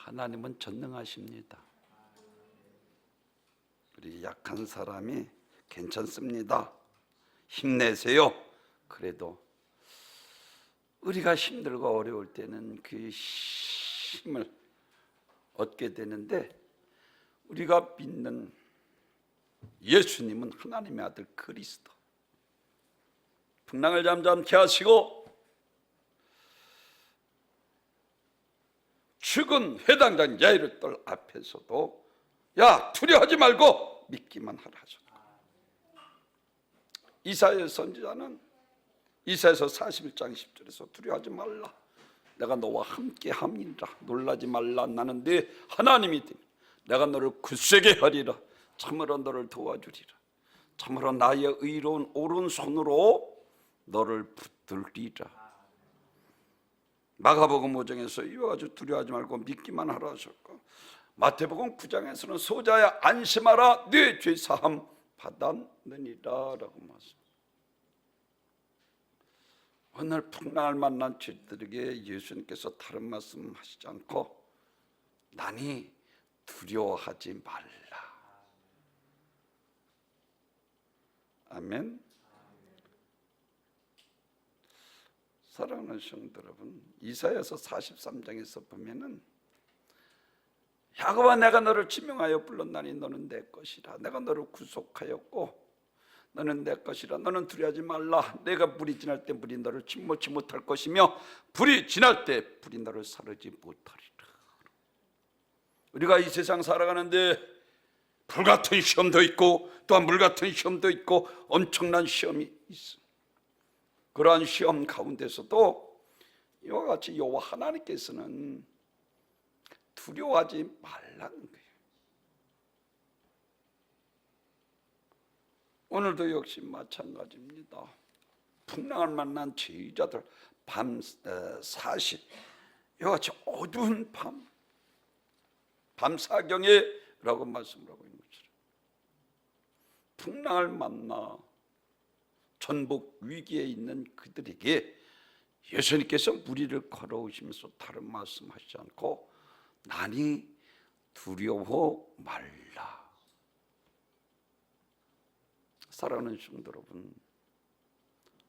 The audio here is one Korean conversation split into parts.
하나님은 전능하십니다. 우리 약한 사람이 괜찮습니다. 힘내세요. 그래도 우리가 힘들고 어려울 때는 그 힘을 얻게 되는데, 우리가 믿는 예수님은 하나님의 아들 그리스도, 풍랑을 잠잠케 하시고 죽은 회당장 야이르 뜰 앞에서도 야 두려워하지 말고 믿기만 하라 하셨다. 이사야 선지자는 이사야서 41장 10절에서 두려워하지 말라, 내가 너와 함께 함이라, 놀라지 말라, 나는 네 하나님이 되니 내가 너를 굳세게 하리라, 참으로 너를 도와주리라, 참으로 나의 의로운 오른손으로 너를 붙들리라. 마가복음 5장에서 이와 같이 두려워하지 말고 믿기만 하라 하셨고, 마태복음 9장에서는 소자야 안심하라, 네 죄 사함 받았느니라 라고 말씀. 오늘 풍랑을 만난 죄들에게 예수님께서 다른 말씀 하시지 않고 나니 두려워하지 말라. 아멘. 사랑하는 성도 여러분, 이사야서 43장에서 보면은 야곱아 내가 너를 지명하여 불렀나니 너는 내 것이라, 내가 너를 구속하였고 너는 내 것이라, 너는 두려워하지 말라, 내가 불이 지날 때 불이 너를 침몰치 못할 것이며 불이 지날 때 불이 너를 사르지 못하리라. 우리가 이 세상 살아가는데 불같은 시험도 있고 또한 물같은 시험도 있고 엄청난 시험이 있습니다. 그러한 시험 가운데서도 이와 같이 여호와 하나님께서는 두려워하지 말라는 거예요. 오늘도 역시 마찬가지입니다. 풍랑을 만난 제자들 밤 40, 이와 같이 어두운 밤 사경에 라고 말씀을 하고 있는 것처럼 풍랑을 만나 전복 위기에 있는 그들에게 예수님께서 무리를 걸어오시면서 다른 말씀하시지 않고 나니 두려워 말라. 사랑하는 성도 여러분,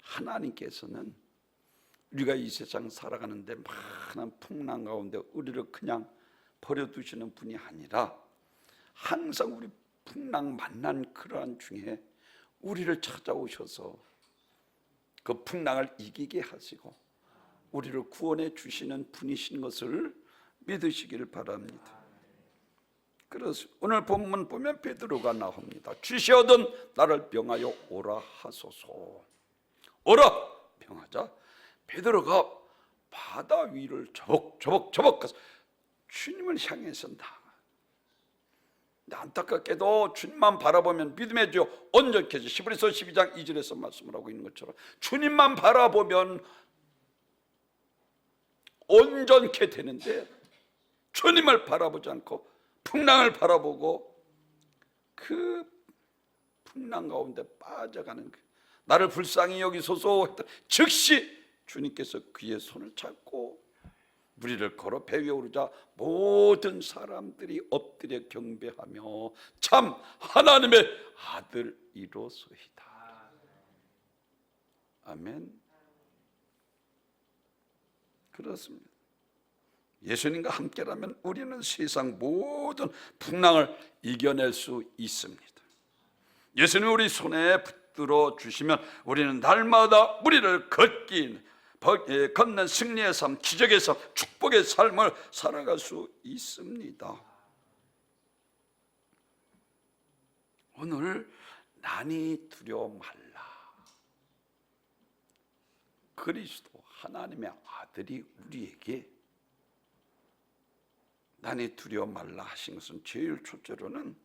하나님께서는 우리가 이 세상 살아가는데 많은 풍랑 가운데 우리를 그냥 버려두시는 분이 아니라 항상 우리 풍랑 만난 그러한 중에 우리를 찾아오셔서 그 풍랑을 이기게 하시고 우리를 구원해 주시는 분이신 것을 믿으시기를 바랍니다. 그래서 오늘 본문 보면 베드로가 나옵니다. 주시하던 나를 명하여 오라 하소서. 오라 명하자 베드로가 바다 위를 저벅저벅 가서 주님을 향해서 나가. 안타깝게도 주님만 바라보면 믿음의 주 온전케지, 히브리서 12장 2절에서 말씀을 하고 있는 것처럼 주님만 바라보면 온전케 되는데 주님을 바라보지 않고 풍랑을 바라보고 그 풍랑 가운데 빠져가는 거예요. 나를 불쌍히 여기소서 했더니 즉시 주님께서 그의 손을 잡고 무리를 걸어 배 위에 오르자 모든 사람들이 엎드려 경배하며 참 하나님의 아들이로소이다. 아멘. 그렇습니다. 예수님과 함께라면 우리는 세상 모든 풍랑을 이겨낼 수 있습니다. 예수님 우리 손에 붙들어 주시면 우리는 날마다 우리를 걷는 승리의 삶, 기적의 삶, 축복의 삶을 살아갈 수 있습니다. 오늘 나니 두려워 말라. 그리스도 하나님의 아들이 우리에게 나니 두려워 말라 하신 것은 제일 첫째로는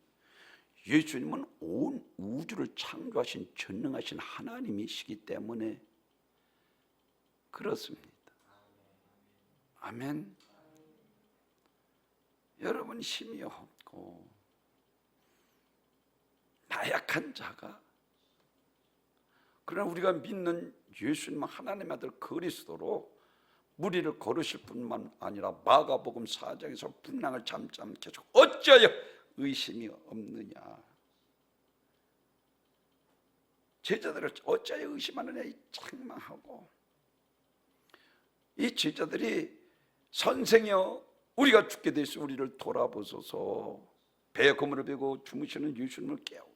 예수님은 온 우주를 창조하신 전능하신 하나님이시기 때문에 그렇습니다. 아멘. 여러분 힘이 없고 나약한 자가, 그러나 우리가 믿는 예수님은 하나님의 아들 그리스도로 무리를 거르실 뿐만 아니라 마가복음 4장에서 풍랑을 잠잠케 하시고 어찌하여 의심이 없느냐. 제자들을 어찌하여 의심하느냐 이 책망하고, 이 제자들이 선생이여 우리가 죽게 되었으니 우리를 돌아보소서, 배에 그물을 베고 주무시는 예수님을 깨우고,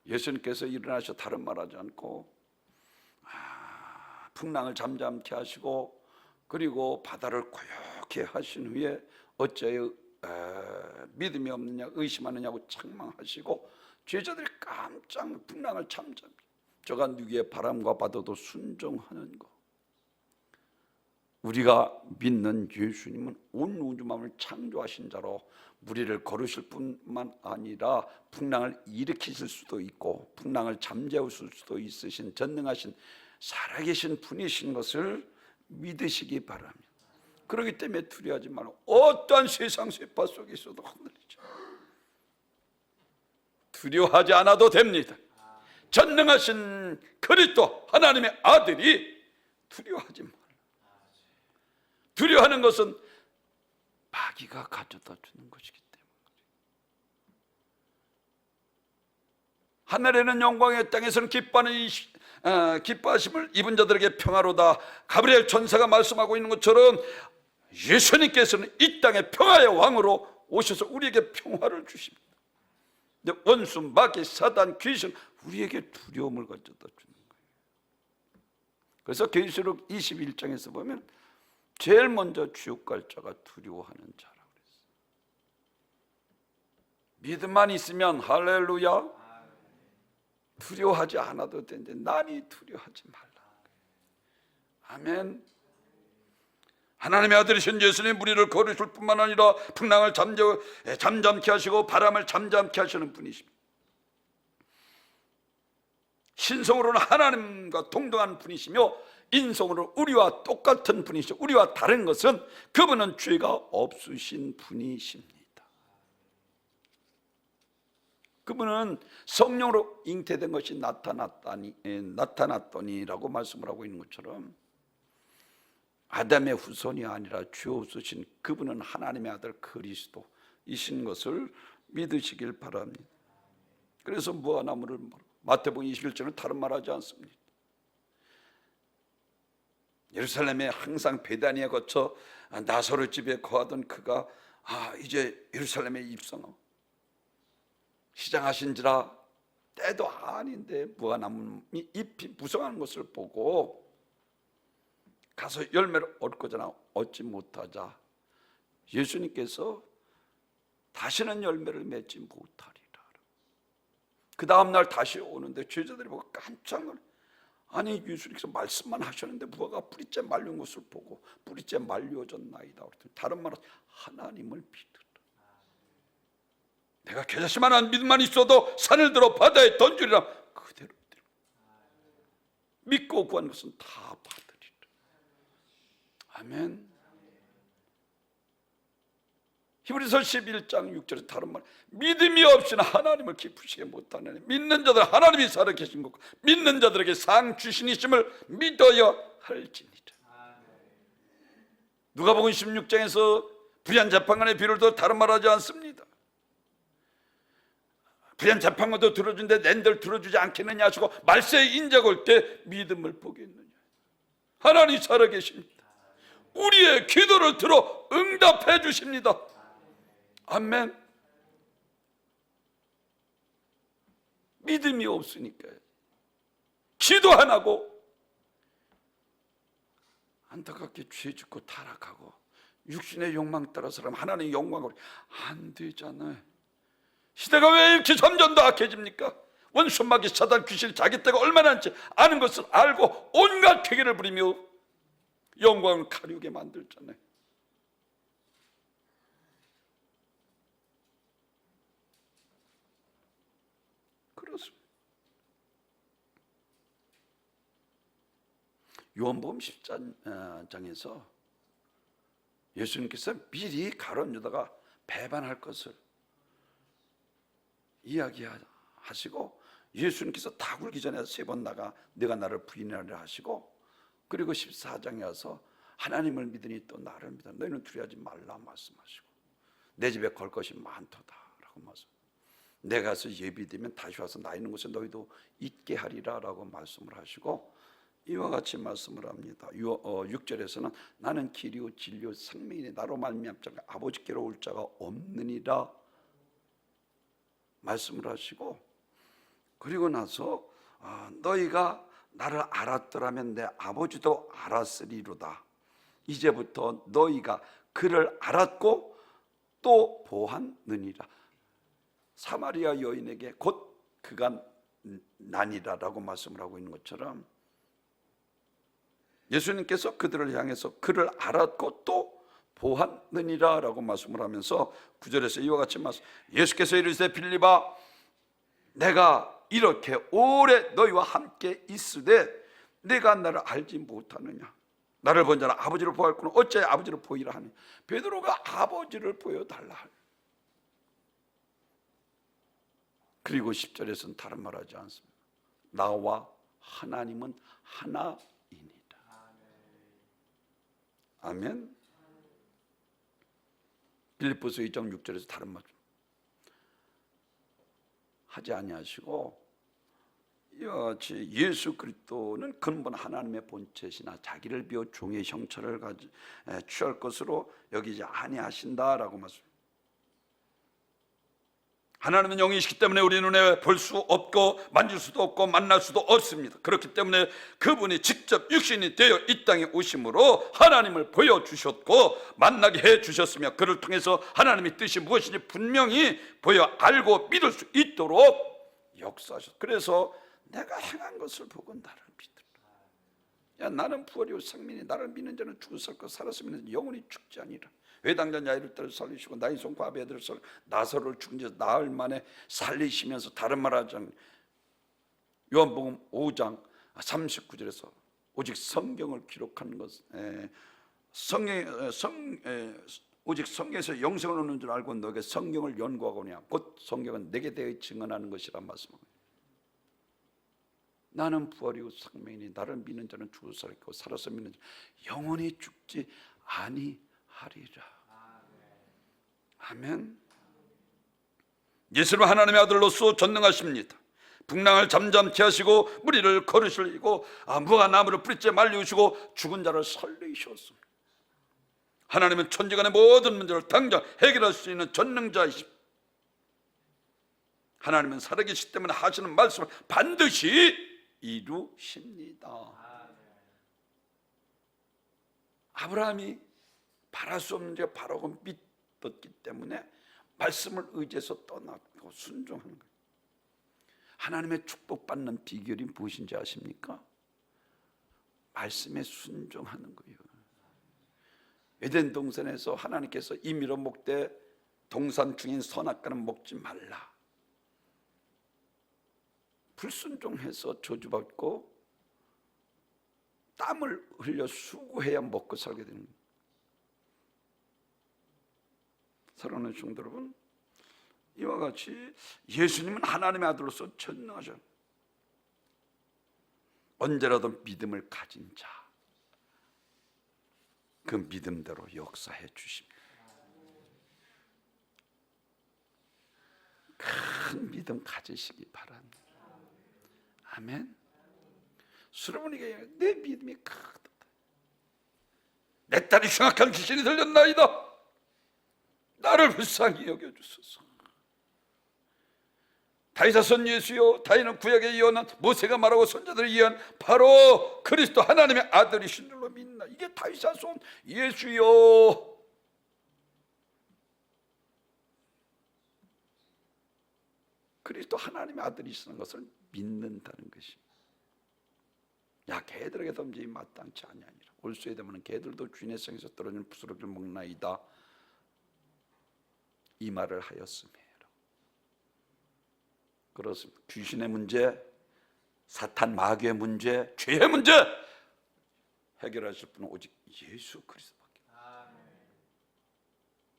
예수님께서 일어나셔 다른 말하지 않고 풍랑을 잠잠케 하시고 그리고 바다를 고요케 하신 후에 어찌하여 믿음이 없느냐 의심하느냐고 책망하시고, 제자들이 깜짝 풍랑을 잠잠, 저가 누구의 바람과 바다도 순종하는 것. 우리가 믿는 예수님은 온 우주 만물을 창조하신 자로 무리를 거르실 뿐만 아니라 풍랑을 일으키실 수도 있고 풍랑을 잠재우실 수도 있으신 전능하신 살아계신 분이신 것을 믿으시기 바랍니다. 그렇기 때문에 두려워하지 말고 어떠한 세상 쇠파 속에 있어도 흔들리죠. 두려워하지 않아도 됩니다. 전능하신 그리스도 하나님의 아들이 두려워하지 말라. 두려워하는 것은 마귀가 가져다 주는 것이기 때문에. 하늘에는 영광의 땅에서는 기뻐하심을 입은 자들에게 평화로다. 가브리엘 천사가 말씀하고 있는 것처럼 예수님께서는 이 땅의 평화의 왕으로 오셔서 우리에게 평화를 주십니다. 근데 원수, 마귀, 사단, 귀신 우리에게 두려움을 가져다 주는 거예요. 그래서 계시록 21장에서 보면 제일 먼저 지옥 갈 자가 두려워하는 자라고 그랬어요. 믿음만 있으면 할렐루야, 두려워하지 않아도 되는데 난이 두려워하지 말라. 아멘. 하나님의 아들이신 예수님 무리를 거르실 뿐만 아니라 풍랑을 잠잠케 하시고 바람을 잠잠케 하시는 분이십니다. 신성으로는 하나님과 동등한 분이시며 인성으로 우리와 똑같은 분이시죠. 우리와 다른 것은 그분은 죄가 없으신 분이십니다. 그분은 성령으로 잉태된 것이 나타났더니라고 말씀을 하고 있는 것처럼 아담의 후손이 아니라 죄 없으신 그분은 하나님의 아들 그리스도이신 것을 믿으시길 바랍니다. 그래서 무화나무를 마태복음 21장은 다른 말하지 않습니다. 예루살렘에 항상 베다니에 거쳐 나사로 집에 거하던 그가 이제 예루살렘에 입성하고 시장하신지라 때도 아닌데 무화나무 잎이 무성한 것을 보고 가서 열매를 얻고자 얻지 못하자 예수님께서 다시는 열매를 맺지 못하리라. 그 다음날 다시 오는데 제자들이 보고 깜짝 놀라. 아니 예수님께서 말씀만 하셨는데 무화과 뿌리째 말린 것을 보고 뿌리째 말려졌나이다. 다른 말은 하나님을 믿으라. 내가 겨자씨만한 믿음만 있어도 산을 들어 바다에 던지리라. 그대로 믿고 구한 것은 다 받으리라. 아멘. 히브리서 11장 6절에 다른 말, 믿음이 없이는 하나님을 기쁘시게 못하느니 믿는 자들 하나님이 살아계신 것 믿는 자들에게 상 주신이심을 믿어야 할지니라. 누가복음 16장에서 불의한 재판관의 비율도 다른 말하지 않습니다. 불의한 재판관도 들어주는데 낸들 들어주지 않겠느냐 하시고 말세에 인자가 올 때 믿음을 보겠느냐. 하나님 살아계십니다. 우리의 기도를 들어 응답해 주십니다. 아멘. 믿음이 없으니까 기도 안 하고 안타깝게 죄 짓고 타락하고 육신의 욕망 따라 살아가면 하나님의 영광을 안 되잖아요. 시대가 왜 이렇게 점점 더 악해집니까? 원수 마귀 사단 귀신이 자기 때가 얼마나 한지 아는 것을 알고 온갖 괴계를 부리며 영광을 가리우게 만들잖아요. 그렇습니다. 요한복음 10장에서 예수님께서 미리 가룟 유다가 배반할 것을 이야기하시고 예수님께서 다 굴기 전에 3번 나가 네가 나를 부인하려 하시고 그리고 14장에 와서 하나님을 믿으니 또 나를 믿어 너희는 두려워하지 말라 말씀하시고 내 집에 걸 것이 많도다 라고 말씀. 내가 가서 예비되면 다시 와서 나 있는 곳에 너희도 있게 하리라 라고 말씀을 하시고 이와 같이 말씀을 합니다. 6절에서는 나는 길이요 진리요 생명이니 나로 말미암지 않고 아버지께로 올 자가 없느니라 말씀을 하시고, 그리고 나서 너희가 나를 알았더라면 내 아버지도 알았으리로다. 이제부터 너희가 그를 알았고 또 보았느니라. 사마리아 여인에게 곧 그가 나니라라고 말씀을 하고 있는 것처럼 예수님께서 그들을 향해서 그를 알았고 또 보았느니라 라고 말씀을 하면서 9절에서 이와 같이 말씀, 예수께서 이르시되 빌립아 내가 이렇게 오래 너희와 함께 있으되 내가 나를 알지 못하느냐. 나를 본 자는 아버지를 보았구나. 어찌 아버지를 보이라 하니. 베드로가 아버지를 보여달라. 그리고 10절에서는 다른 말 하지 않습니다. 나와 하나님은 하나이니라. 아멘. 빌립보서 2장 6절에서 다른 말 하지 아니하시고 이와 같이 예수 그리스도는 근본 하나님의 본체시나 자기를 비워 종의 형체를 취할 것으로 여기지 아니하신다라고 말씀합니다. 하나님은 영이시기 때문에 우리 눈에 볼 수 없고 만질 수도 없고 만날 수도 없습니다. 그렇기 때문에 그분이 직접 육신이 되어 이 땅에 오심으로 하나님을 보여주셨고 만나게 해주셨으며 그를 통해서 하나님의 뜻이 무엇인지 분명히 보여 알고 믿을 수 있도록 역사하셨습니다. 그래서 내가 행한 것을 보고 나를 믿으라. 야, 나는 부활이요 생명이 나를 믿는 자는 죽었을 것 살아서 믿는 자는 영원히 죽지 아니라. 외당자 야이르를 살리시고 나의 손과 아베들을 살리고 나사로를 죽은 지 나흘 만에 살리시면서 다른 말 하자면 요한복음 5장 39절에서 오직 성경을 기록한 것 오직 성경에서 영생을 얻는 줄 알고 너에게 성경을 연구하거냐 곧 성경은 내게 대해 증언하는 것이란 말씀입니다. 나는 부활이고 생명이니 나를 믿는 자는 죽어서 살고 살아서 믿는 자는 영원히 죽지 아니하리라. 아멘. 예수는 하나님의 아들로서 전능하십니다. 풍랑을 잠잠케 하시고 무리를 거르시고 무화 나무를 뿌리째 말리우시고 죽은 자를 살리셨습니다. 하나님은 천지간의 모든 문제를 당장 해결할 수 있는 전능자이십니다. 하나님은 살아계시기 때문에 하시는 말씀을 반드시 이루십니다. 아브라함이 바랄 수 없는 게 바라고 믿었기 때문에 말씀을 의지해서 떠나고 순종하는 거예요. 하나님의 축복받는 비결이 무엇인지 아십니까? 말씀에 순종하는 거예요. 에덴 동산에서 하나님께서 임의로 먹되 동산 중인 선악과는 먹지 말라. 불순종해서 저주받고 땀을 흘려 수고해야 먹고 살게 되는 거예요. 사랑하는 성도 여러분, 이와 같이 예수님은 하나님의 아들로서 전능하셔. 언제라도 믿음을 가진 자, 그 믿음대로 역사해 주십니다. 큰 믿음 가지시기 바랍니다. 아멘. 수르몬에게 내 믿음이 크다. 내 딸이 흉악한 귀신이 들렸나이다. 나를 불쌍히 여겨주소서. 다윗의 선 예수요, 다윗은 구약에 이어난 모세가 말하고 선자들이 이어한 바로 그리스도 하나님의 아들이신 줄로 믿나. 이게 다윗의 선 예수요. 그리스도 하나님의 아들이시는 것을 믿는다는 것입니다. 야, 개들에게 덤지 마땅치 아니하니라. 올수에 되면 개들도 주인의 성에서 떨어지는 부스러기를 먹나이다. 이 말을 하였음이라. 그렇습니다. 귀신의 문제, 사탄 마귀의 문제, 죄의 문제 해결하실 분은 오직 예수 그리스도밖에.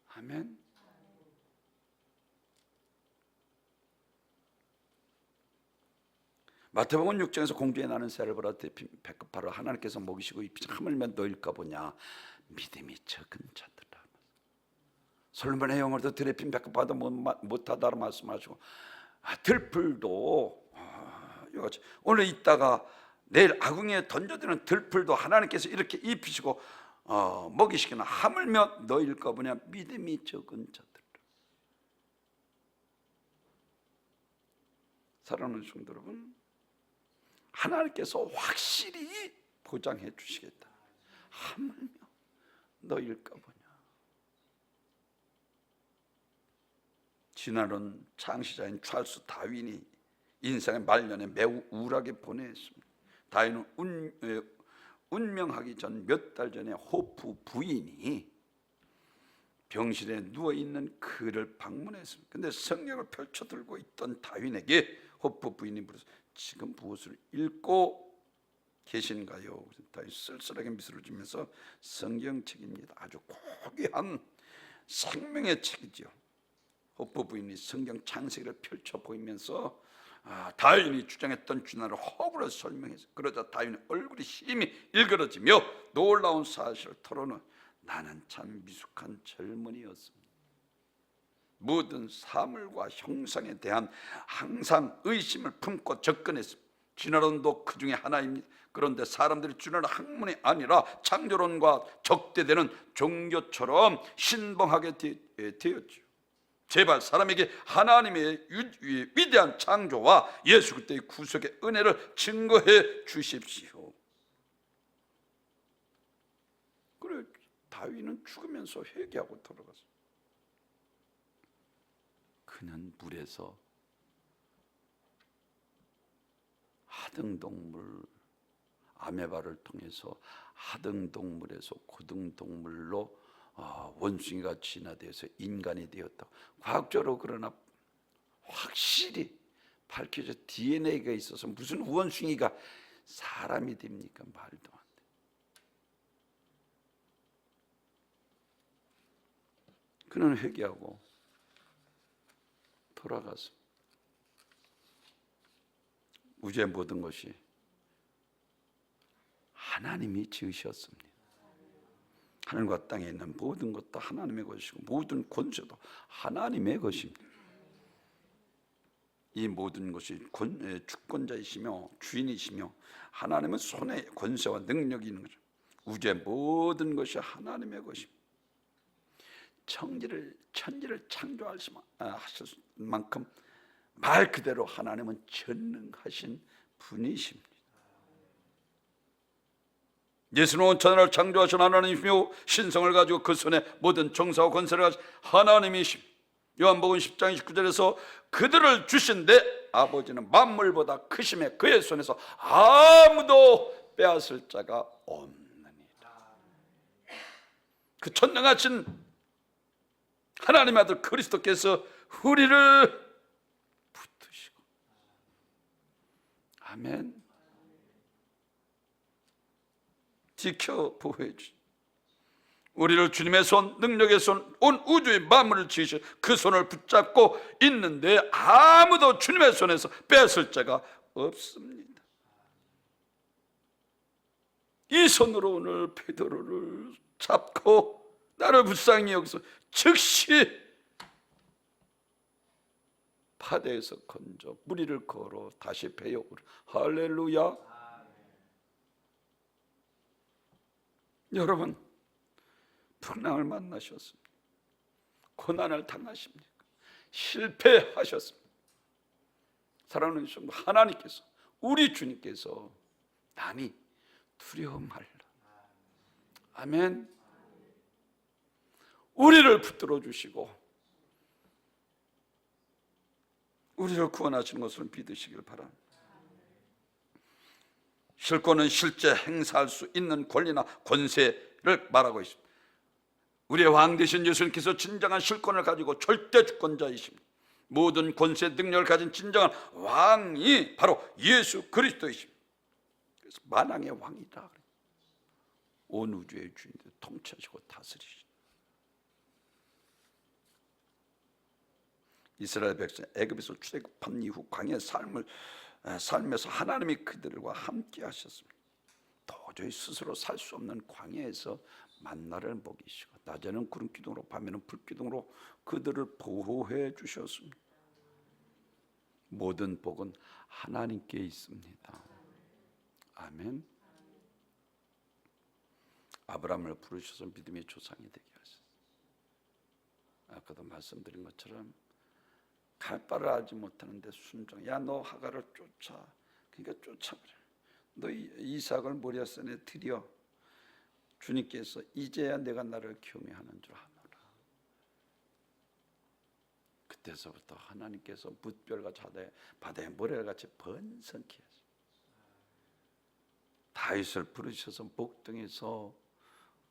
아멘. 마태복음 6장에서 공주의 나는 새를 보라 배급하러 하나님께서 먹이시고 입히시고 하물며 너일까 보냐 믿음이 적은 자들아. 솔로몬의 영어로도 드레핀 배급받아 못하다고 말씀하시고 들풀도 오늘 있다가 내일 아궁이에 던져드는 들풀도 하나님께서 이렇게 입히시고 먹이시기는 하물며 너일까 보냐 믿음이 적은 자들. 사랑하는 성도 여러분, 하나님께서 확실히 보장해 주시겠다. 하물며 너일까 보냐. 지나는 창시자인 찰스 다윈이 인생의 말년에 매우 우울하게 보냈습니다. 다윈은 운명하기 전 몇 달 전에 호프 부인이 병실에 누워있는 그를 방문했습니다. 근데 성경을 펼쳐들고 있던 다윈에게 호프 부인이 물어서 지금 무엇을 읽고 계신가요? 다윈이 쓸쓸하게 미소를 지면서 성경책입니다. 아주 고귀한 생명의 책이죠. 호프 부인이 성경 창세기를 펼쳐 보이면서 다윈이 주장했던 주나를 허구로 설명했어요. 그러자 다윈의 얼굴이 심히 일그러지며 놀라운 사실을 털어놓은 나는 참 미숙한 젊은이였습니다. 모든 사물과 형상에 대한 항상 의심을 품고 접근했습니다. 진화론도 그 중에 하나입니다. 그런데 사람들이 진화론 학문이 아니라 창조론과 적대되는 종교처럼 신봉하게 되었죠. 제발 사람에게 하나님의 위대한 창조와 예수 그리스도의 구속의 은혜를 증거해 주십시오. 그래 다윗은 죽으면서 회개하고 돌아갔어. 그는 물에서 하등동물 아메바를 통해서 하등동물에서 고등동물로 원숭이가 진화되어서 인간이 되었다. 과학적으로 그러나 확실히 밝혀져 DNA가 있어서 무슨 원숭이가 사람이 됩니까? 말도 안 돼. 그는 회개하고 돌아가서 우주의 모든 것이 하나님이 지으셨습니다. 하늘과 땅에 있는 모든 것도 하나님의 것이고 모든 권세도 하나님의 것입니다. 이 모든 것이 주권자이시며 주인이시며 하나님은 손에 권세와 능력이 있는 거죠. 우주의 모든 것이 하나님의 것입니다. 천지를 창조하실 만큼 말 그대로 하나님은 전능하신 분이십니다. 예수는 온 천하를 창조하신 하나님이시며 신성을 가지고 그 손에 모든 정사와 권세를 가진 하나님이십니다. 요한복음 10장 29절에서 그들을 주신 내 아버지는 만물보다 크심에 그의 손에서 아무도 빼앗을 자가 없느니라. 그 전능하신 하나님의 아들 그리스도께서 우리를 붙드시고, 아멘, 지켜 보호해 주시. 우리를 주님의 손, 능력의 손, 온 우주의 만물을 지으신 그 손을 붙잡고 있는데 아무도 주님의 손에서 뺏을 자가 없습니다. 이 손으로 오늘 베드로를 잡고 나를 불쌍히 여기서 즉시 바다에서 건져 무리를 걸어 다시 배에 오르. 할렐루야. 여러분, 풍랑을 만나셨습니다. 고난을 당하십니까? 실패하셨습니다. 사랑하는 성도, 하나님께서, 우리 주님께서 남이 두려워 말라. 아멘. 우리를 붙들어 주시고 우리를 구원하시는 것을 믿으시길 바랍니다. 실권은 실제 행사할 수 있는 권리나 권세를 말하고 있습니다. 우리의 왕 되신 예수님께서 진정한 실권을 가지고 절대 주권자이십니다. 모든 권세 능력을 가진 진정한 왕이 바로 예수 그리스도이십니다. 그래서 만왕의 왕이다. 온 우주의 주인들 통치하시고 다스리십니다. 이스라엘 백성 애굽에서 출애굽한 이후 광야의 삶을 삶에서 하나님이 그들과 함께 하셨습니다. 도저히 스스로 살 수 없는 광야에서 만나를 먹이시고 낮에는 구름 기둥으로 밤에는 불 기둥으로 그들을 보호해 주셨습니다. 모든 복은 하나님께 있습니다. 아멘. 아브라함을 부르셔서 믿음의 조상이 되게 하셨어요. 아까도 말씀드린 것처럼 갈 바를 알지 못하는데 순종. 야, 너 하갈을 쫓아. 그러니까 쫓아버려. 너 이삭을 모리아산에 들여. 주님께서 이제야 내가 나를 경외하는 줄 아노라. 그때서부터 하나님께서 뭇별과 바다의 모래같이 번성케 하시고 다윗을 부르셔서 목동에서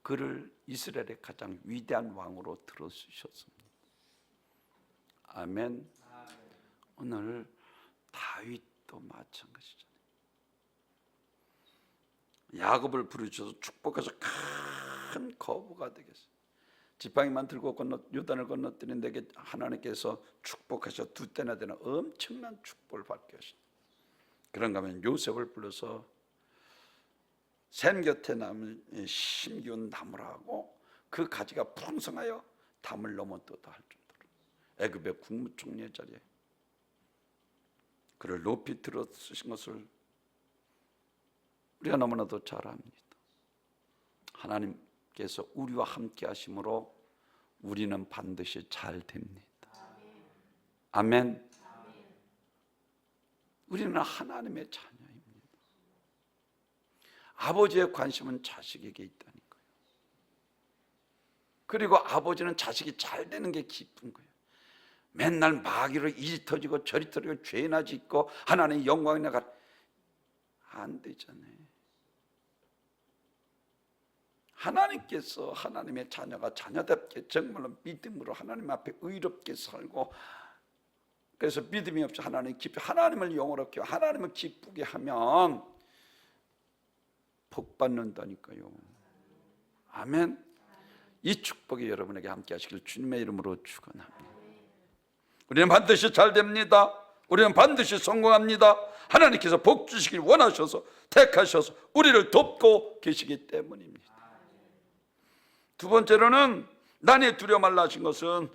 그를 이스라엘의 가장 위대한 왕으로 들어주셨습니다. 아멘. 오늘 다윗도 마찬가지잖아요. 야곱을 부르셔서 축복해서 큰 거부가 되겠어요. 지팡이만 들고 요단을 건너뜨린 내게 하나님께서 축복하셔 두 때나 되는 엄청난 축복을 받게 하십니다. 그런가 하면 요셉을 불러서 샘 곁에 남은 심기운 나무라고 그 가지가 풍성하여 담을 넘어떠다 할 정도로 애굽의 국무총리의 자리에 그를 높이 들어 쓰신 것을 우리가 너무나도 잘 압니다. 하나님께서 우리와 함께 하심으로 우리는 반드시 잘 됩니다. 아멘. 우리는 하나님의 자녀입니다. 아버지의 관심은 자식에게 있다는 거예요. 그리고 아버지는 자식이 잘 되는 게 기쁜 거예요. 맨날 마귀로 이리 터지고 저리 터지고 죄나 짓고 하나님의 영광이 나가 안 되잖아요. 하나님께서 하나님의 자녀가 자녀답게 정말로 믿음으로 하나님 앞에 의롭게 살고, 그래서 믿음이 없이 하나님을 영원롭게 하나님을 기쁘게 하면 복 받는다니까요. 아멘. 이 축복이 여러분에게 함께 하시길 주님의 이름으로 축원합니다. 우리는 반드시 잘 됩니다. 우리는 반드시 성공합니다. 하나님께서 복 주시길 원하셔서 택하셔서 우리를 돕고 계시기 때문입니다. 두 번째로는 난이 두려워 말라 하신 것은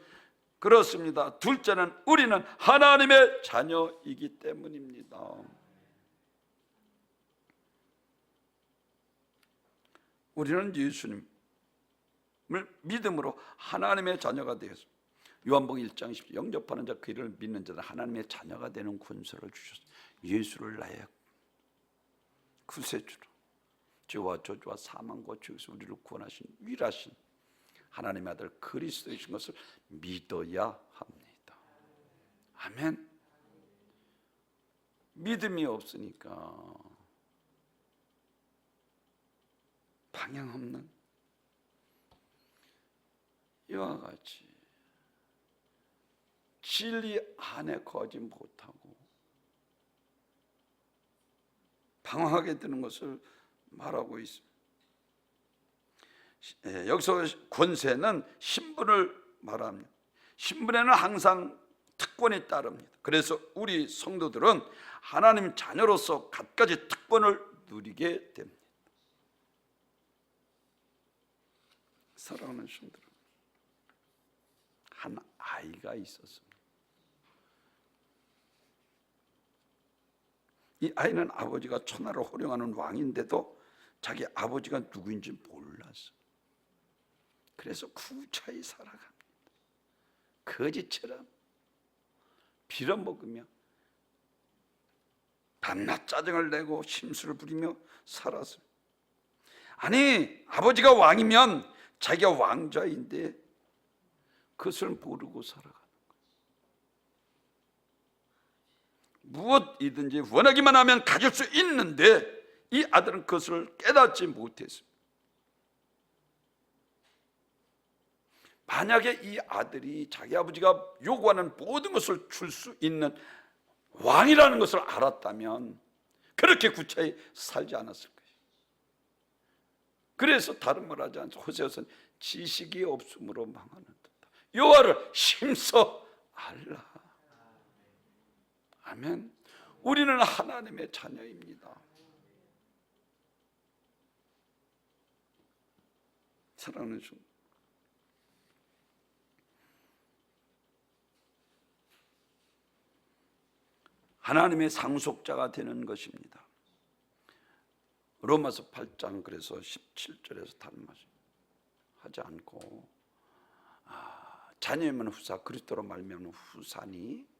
그렇습니다. 둘째는 우리는 하나님의 자녀이기 때문입니다. 우리는 예수님을 믿음으로 하나님의 자녀가 되었습니다. 요한복음 1장 10절 영접하는 자 그 이름을 믿는 자는 하나님의 자녀가 되는 권세를 주셨습니다. 예수를 나의 구세주로 죄와 저주와 사망과 죄에서 우리를 구원하신 위라신 하나님의 아들 그리스도이신 것을 믿어야 합니다. 아멘. 믿음이 없으니까 방향 없는 이와 같이 진리 안에 거하지 못하고 방황하게 되는 것을 말하고 있습니다. 여기서 권세는 신분을 말합니다. 신분에는 항상 특권이 따릅니다. 그래서 우리 성도들은 하나님 자녀로서 갖가지 특권을 누리게 됩니다. 사랑하는 성도들, 한 아이가 있었습니다. 이 아이는 아버지가 천하를 호령하는 왕인데도 자기 아버지가 누구인지 몰랐어. 그래서 구차히 살아갑니다. 거지처럼 빌어먹으며 밤낮 짜증을 내고 심술을 부리며 살았어요. 아니, 아버지가 왕이면 자기가 왕자인데 그것을 모르고 살아가는 거예요. 무엇이든지 원하기만 하면 가질 수 있는데 이 아들은 그것을 깨닫지 못했습니다. 만약에 이 아들이 자기 아버지가 요구하는 모든 것을 줄 수 있는 왕이라는 것을 알았다면 그렇게 구차히 살지 않았을 거예요. 그래서 다른 말 하지 않죠. 호세아서는 지식이 없음으로 망하는 듯다. 여호와를 힘써 알라. 아멘. 우리는 하나님의 자녀입니다. 사랑하는 중 하나님의 상속자가 되는 것입니다. 로마서 8장 그래서 17절에서 다른 말 하지 않고 자녀이면 후사 그리스도로 말미암는 후사니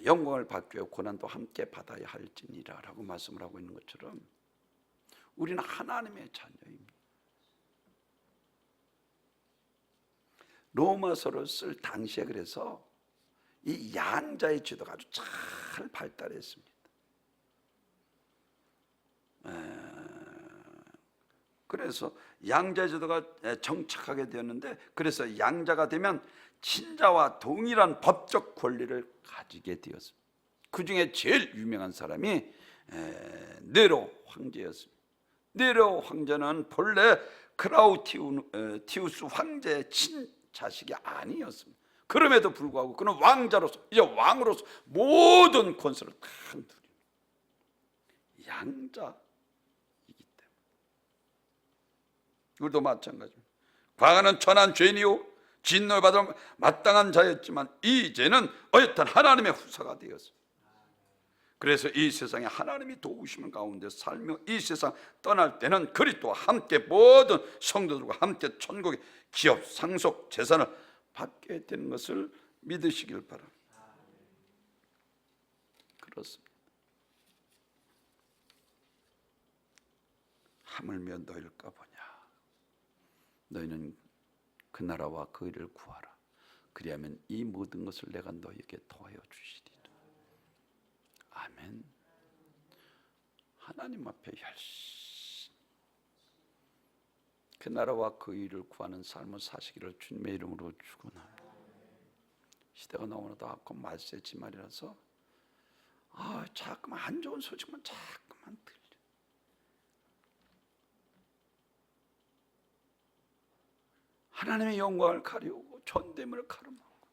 영광을 받기 위해 고난도 함께 받아야 할지니라 라고 말씀을 하고 있는 것처럼 우리는 하나님의 자녀입니다. 로마서를 쓸 당시에 그래서 이 양자의 제도가 아주 잘 발달했습니다. 그래서 양자의 제도가 정착하게 되었는데, 그래서 양자가 되면 친자와 동일한 법적 권리를 가지게 되었습니다. 그 중에 제일 유명한 사람이 네로 황제였습니다. 네로 황제는 본래 클라우디우스 황제의 친자식이 아니었습니다. 그럼에도 불구하고 그는 왕자로서, 이제 왕으로서 모든 권세를 다 누립니다. 양자이기 때문에. 우리도 마찬가지입니다. 과거는 천한 죄인이요 진노를 받을 마땅한 자였지만 이제는 어엿한 하나님의 후사가 되었습니다. 그래서 이 세상에 하나님이 도우시는 가운데 살며 이 세상 떠날 때는 그리스도와 함께 모든 성도들과 함께 천국의 기업, 상속, 재산을 받게 되는 것을 믿으시길 바랍니다. 그렇습니다. 하물며 너희일까 보냐. 너희는 그 나라와 그 일을 구하라. 그리하면 이 모든 것을 내가 너희에게 더하여 주시리라. 아멘. 하나님 앞에 열심히 그 나라와 그 일을 구하는 삶을 사시기를 주님의 이름으로 축원합니다. 시대가 너무나도 악고 말세지 말이라서 자꾸만 안 좋은 소식만 자꾸만 들려. 하나님의 영광을 가리우고 존됨을 가름하고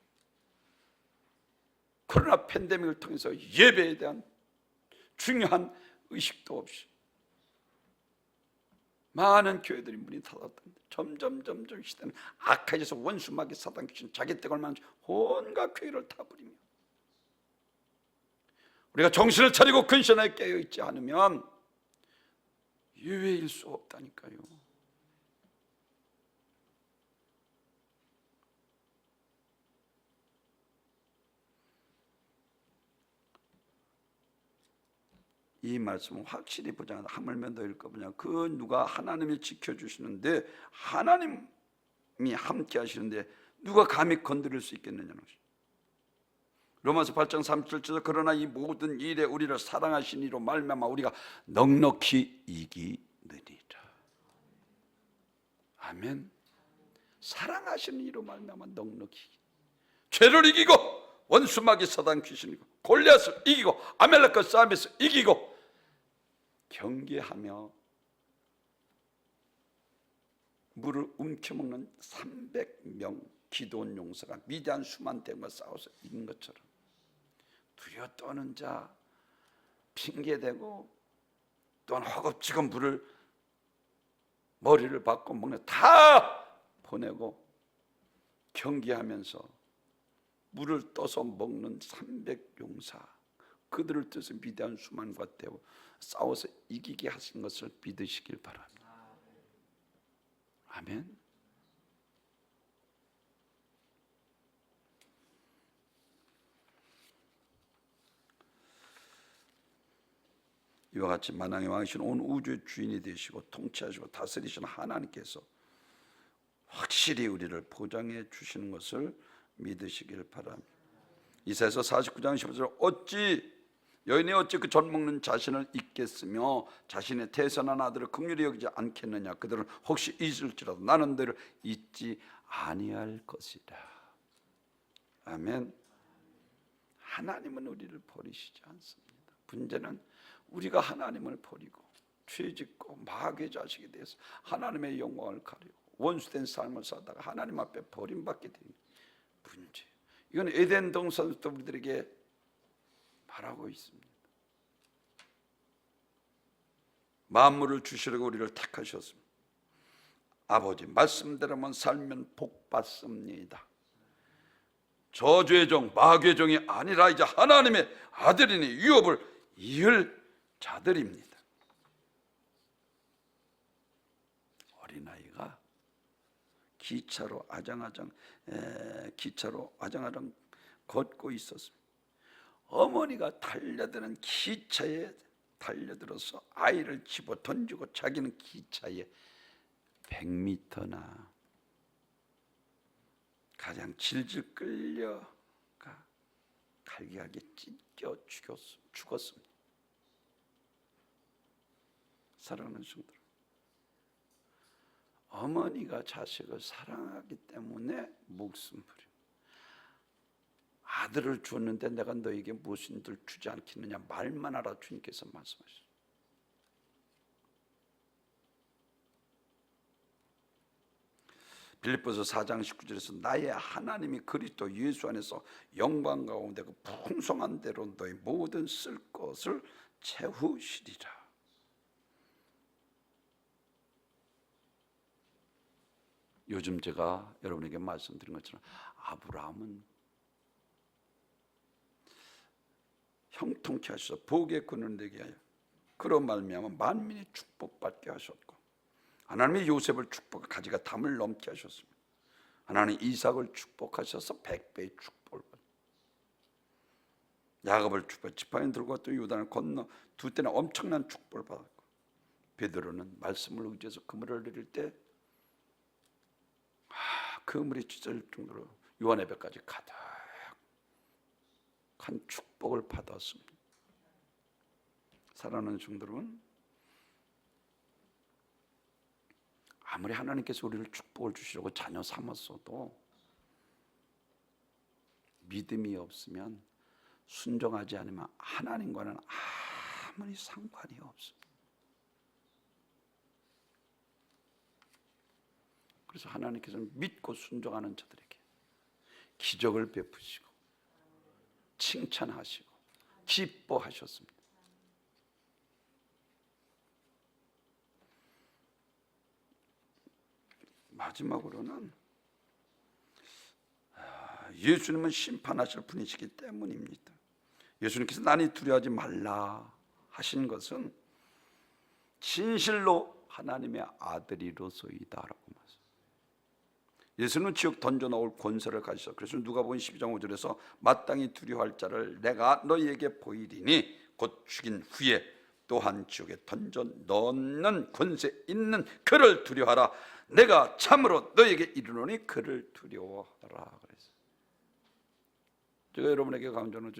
코로나 팬데믹을 통해서 예배에 대한 중요한 의식도 없이 많은 교회들이 문이 닫았던데 점점 시대는 악해져서 원수마귀 사단 귀신 자기 떼걸 만지 온갖 교회를 다 부리며 우리가 정신을 차리고 근신하게 깨어있지 않으면 예외일 수 없다니까요. 이 말씀은 확실히 보장한다. 하물며 너희일까 보냐. 그 누가 하나님이 지켜주시는데 하나님이 함께 하시는데 누가 감히 건드릴 수 있겠느냐는 것이죠. 로마서 8장 37절에서 그러나 이 모든 일에 우리를 사랑하신 이로 말미암아 우리가 넉넉히 이기느니라. 아멘. 사랑하시는 이로 말미암아 넉넉히 죄를 이기고 원수마귀 사단 귀신이고 골리앗을 이기고 아멜렉과 싸움에서 이기고 경계하며 물을 움켜먹는 300명 기드온 용사가 미디안 수만 대과 싸워서 이긴 것처럼 두려워 떠는 자, 핑계대고 또한 허겁지겁 물을 머리를 박고 먹는 다 보내고 경계하면서 물을 떠서 먹는 300용사, 그들을 뜻해서 미디안 수만과 싸워서 이기게 하신 것을 믿으시길 바랍니다. 아멘. 이와 같이 만왕의 왕이신 온 우주의 주인이 되시고 통치하시고 다스리시는 하나님께서 확실히 우리를 보장해 주시는 것을 믿으시길 바랍니다. 이사야서 49장 15절 어찌 여인이 어찌 그 젖 먹는 자신을 잊겠으며 자신의 태선한 아들을 긍휼히 여기지 않겠느냐. 그들은 혹시 잊을지라도 나는 너를 잊지 아니할 것이다. 아멘. 하나님은 우리를 버리시지 않습니다. 문제는 우리가 하나님을 버리고 죄짓고 마귀의 자식이 돼서 하나님의 영광을 가리고 원수된 삶을 살다가 하나님 앞에 버림받게 되는 문제. 이건 에덴 동산부터 우리들에게 말하고 있습니다. 만물을 주시려고 우리를 택하셨습니다. 아버지 말씀대로만 살면 복 받습니다. 저주의 종, 마귀의 종이 아니라 이제 하나님의 아들이니 유업을 이을 자들입니다. 어린아이가 기차로 아장아장 걷고 있었습니다. 어머니가 달려드는 기차에 달려들어서 아이를 집어 던지고 자기는 기차에 100m나 가장 질질 끌려가 갈기갈기 찢겨 죽었습니다. 사랑하는 성도들, 어머니가 자식을 사랑하기 때문에 목숨 부려. 아들을 주었는데 내가 너에게 무슨 들 주지 않겠느냐 말만 하라 주님께서 말씀하셨습니다. 빌립보서 4장 19절에서 나의 하나님이 그리스도 예수 안에서 영광 가운데 그 풍성한 대로 너희 모든 쓸 것을 채우시리라. 요즘 제가 여러분에게 말씀드린 것처럼 아브라함은 형통케 하셔서 복의 근원을 되게 하여 그로 말미암아 만민이 축복받게 하셨고, 하나님이 요셉을 축복해 가지가 담을 넘게 하셨습니다. 하나님 이삭을 축복하셔서 100배의 축복을 받았습니다. 야곱을 축복해 지팡이 들고 또 요단을 건너 두 때는 엄청난 축복을 받았고, 베드로는 말씀을 의지해서 그물을 내릴 때 그물이 찢어질 정도로 요한의 배까지 가득한 축복을 받았습니다. 사랑하는 성도 여러분, 아무리 하나님께서 우리를 축복을 주시려고 자녀 삼았어도 믿음이 없으면, 순종하지 않으면 하나님과는 아무리 상관이 없습니다. 그래서 하나님께서는 믿고 순종하는 자들에게 기적을 베푸시고 칭찬하시고 기뻐하셨습니다. 마지막으로는 예수님은 심판하실 분이시기 때문입니다. 예수님께서 나니 두려워하지 말라 하신 것은 진실로 하나님의 아들이로소이다라고 말씀합니다. 예수는 지옥 던져놓을 권세를 가지셔. 그래서 누가복음 12장 5절에서 마땅히 두려워할 자를 내가 너희에게 보이리니 곧 죽인 후에 또한 지옥에 던져 넣는 권세 있는 그를 두려워하라. 내가 참으로 너희에게 이르노니 그를 두려워하라. 그래서 제가 여러분에게 강조하는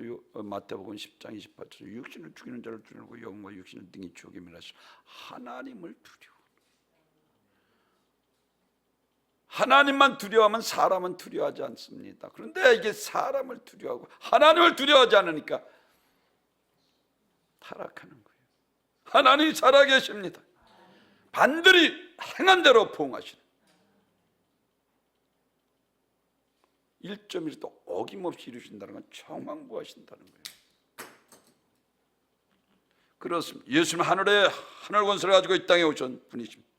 마태복음 10장 28절, 육신을 죽이는 자를 두려워하고 영과 육신은 등이 지옥에 멸하시라. 하나님을 두려워. 하나님만 두려워하면 사람은 두려워하지 않습니다. 그런데 이게 사람을 두려워하고 하나님을 두려워하지 않으니까 타락하는 거예요. 하나님이 살아계십니다. 반드시 행한 대로 보응하시는, 1.1도 어김없이 이루신다는 건 청왕부하신다는 거예요. 그렇습니다. 예수님은 하늘 권세를 가지고 이 땅에 오신 분이십니다.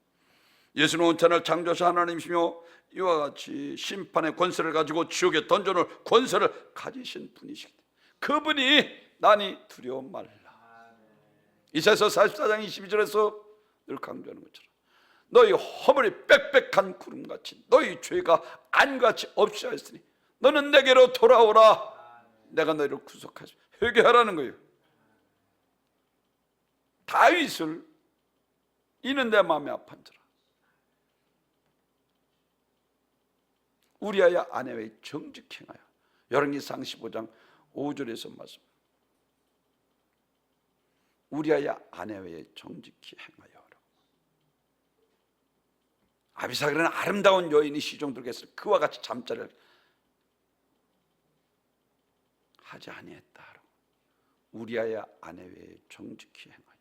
예수는 온천을 창조하신 하나님이시며 이와 같이 심판의 권세를 가지고 지옥에 던져놓을 권세를 가지신 분이시기 때문에 그분이 나니 두려워 말라. 이사야서 44장 22절에서 늘 강조하는 것처럼 너희 허물이 빽빽한 구름같이 너희 죄가 안같이 없이 하였으니 너는 내게로 돌아오라. 내가 너희를 구속하시 회개하라는 거예요. 다윗을 이는 내 마음에 아판지라 우리아의 아내의 정직히 행하여. 열왕기상 15장 5절에서 말씀. 우리아의 아내의 정직히 행하여. 아비사갈은 아름다운 여인이 시종들겠을 그와 같이 잠자리를 하지 아니했다. 우리아의 아내의 정직히 행하여.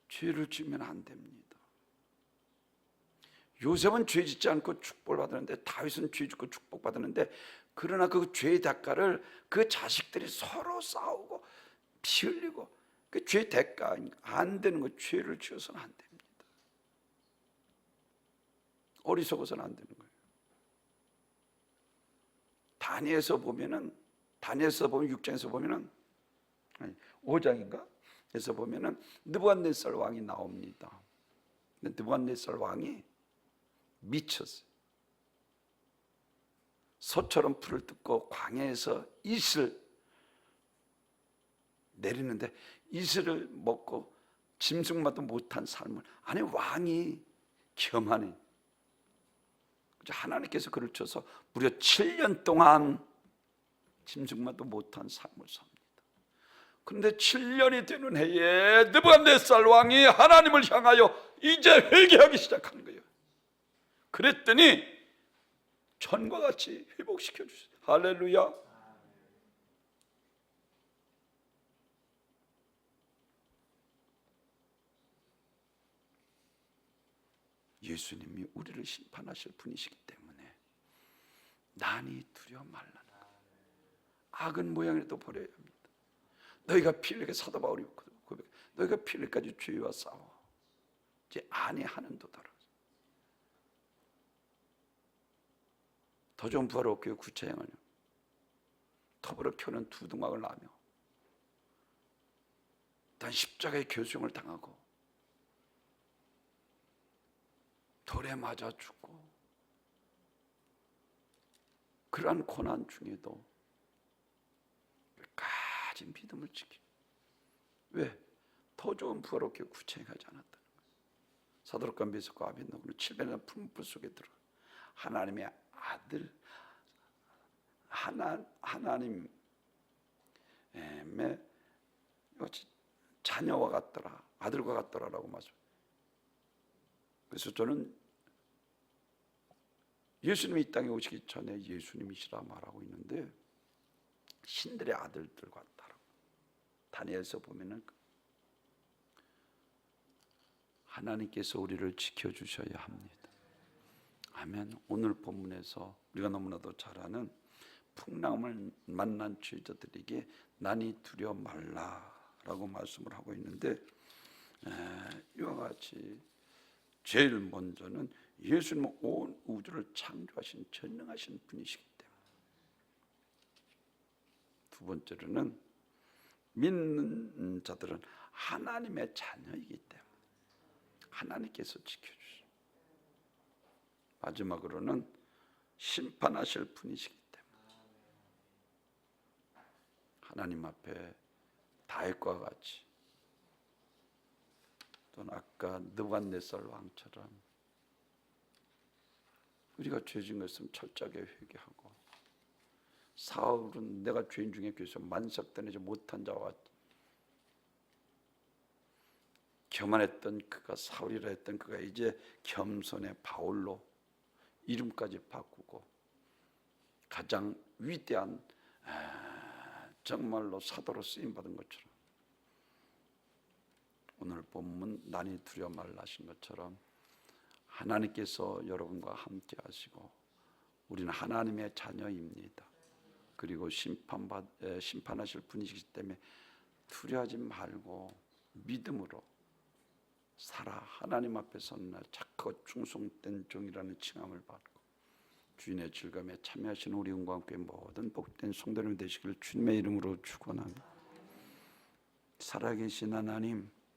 죄를 지으면 안 됩니다. 요셉은 죄 짓지 않고 축복을 받았는데 다윗은 죄 짓고 축복 받았는데, 그러나 그 죄의 대가를 그 자식들이 서로 싸우고 피 흘리고 그 죄 대가 안 되는 거, 죄를 지어서는 안 됩니다. 어리석어서는 안 되는 거예요. 다니엘서 보면 6장에서 보면은 5장인가? 에서 보면은 느부갓네살 왕이 나옵니다. 느부갓네살 왕이 미쳤어요. 소처럼 풀을 뜯고 광야에서 이슬 내리는데 이슬을 먹고 짐승마도 못한 삶을, 아니 왕이 겸하네. 하나님께서 그를 쳐서 무려 7년 동안 짐승마도 못한 삶을 삽니다. 그런데 7년이 되는 해에 느부갓네살 왕이 하나님을 향하여 이제 회개하기 시작하는 거예요. 그랬더니 전과 같이 회복시켜 주세요. 할렐루야. 예수님이 우리를 심판하실 분이시기 때문에 난이 두려워 말라는 거예요. 악은 모양이라도 버려야 합니다. 너희가 피 흘리게, 사도 바울이 고백, 너희가 피 흘리까지 죄와 싸워 이제 아니하는 도다라. 더 좋은 부활 없기에 구차행하며 터부러 켜는 두둥막을 나며 단 십자가의 교수형을 당하고 돌에 맞아 죽고 그러한 고난 중에도 끝까지 믿음을 지키. 왜? 더 좋은 부활 없기에 구차행하지 않았다는 거예요. 사드락과 메삭과 아벳네고는 700년 풀무불 속에 들어 하나님의 아들, 하나님의 자녀와 같더라, 아들과 같더라라고 말씀. 그래서 저는 예수님이 이 땅에 오시기 전에 예수님이시라 말하고 있는데 신들의 아들들 같다라고. 다니엘서 보면은 하나님께서 우리를 지켜주셔야 합니다. 아멘. 오늘 본문에서 우리가 너무나도 잘 아는 풍랑을 만난 죄자들에게 난이 두려워 말라라고 말씀을 하고 있는데, 이와 같이 제일 먼저는 예수님은 온 우주를 창조하신 전능하신 분이시기 때문에, 두 번째로는 믿는 자들은 하나님의 자녀이기 때문에 하나님께서 지켜주시고, 마지막으로는 심판하실 분이시기 때문에 하나님 앞에 다윗과 같이, 또는 아까 느부갓네살 왕처럼 우리가 죄진 것은 철저하게 회개하고, 사울은 내가 죄인 중에 교회에서 만삭되지 못한 자와 교만했던 그가, 사울이라 했던 그가 이제 겸손의 바울로 이름까지 바꾸고 가장 위대한 정말로 사도로 쓰임받은 것처럼, 오늘 본문 난이 두려워 말라 하신 것처럼 하나님께서 여러분과 함께 하시고 우리는 하나님의 자녀입니다. 그리고 심판하실 분이시기 때문에 두려워하지 말고 믿음으로 살아 하나님 앞에서는 착하고 충성된 종이라는 칭함을 받고 주인의 즐거움에 참여하시는 우리 영과 함께 모든 복된 성도님 되시기를 주님의 이름으로 축원합니다. 살아계신 하나님,